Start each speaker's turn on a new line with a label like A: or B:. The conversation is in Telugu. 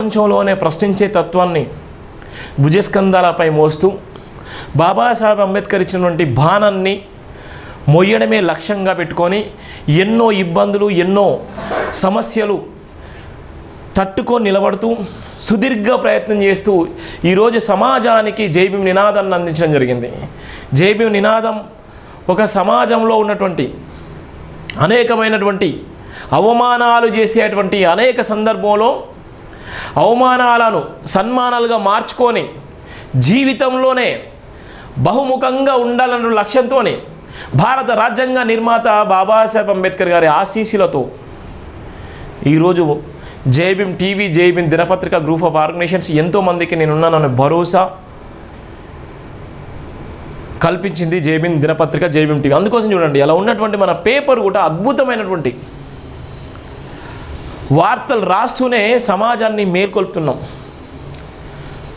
A: ప్రపంచంలోనే ప్రశ్నించే తత్వాన్ని భుజస్కంధాలపై మోస్తూ బాబాసాహెబ్ అంబేద్కర్ ఇచ్చినటువంటి బాణాన్ని మొయ్యడమే లక్ష్యంగా పెట్టుకొని ఎన్నో ఇబ్బందులు, ఎన్నో సమస్యలు తట్టుకొని నిలబడుతూ సుదీర్ఘ ప్రయత్నం చేస్తూ ఈరోజు సమాజానికి జై భీమ్ నినాదాన్ని అందించడం జరిగింది. జై భీమ్ నినాదం ఒక సమాజంలో ఉన్నటువంటి అనేకమైనటువంటి అవమానాలు చేసేటువంటి అనేక సందర్భంలో అవమానాలను సన్మానాలుగా మార్చుకొని జీవితంలోనే బహుముఖంగా ఉండాలన్న లక్ష్యంతో భారత రాజ్యాంగ నిర్మాత బాబాసాహెబ్ అంబేద్కర్ గారి ఆశీస్సులతో ఈరోజు జై భీమ్ టీవీ, జై భీమ్ దినపత్రిక గ్రూప్ ఆఫ్ ఆర్గనైజేషన్స్ ఎంతోమందికి నేనున్నాననే భరోసా కల్పించింది జై భీమ్ దినపత్రిక, జై భీమ్ టీవీ. అందుకోసం చూడండి, అలా ఉన్నటువంటి మన పేపర్ కూడా అద్భుతమైనటువంటి వార్తలు రాస్తూనే సమాజాన్ని మేల్కొల్పుతున్నాం.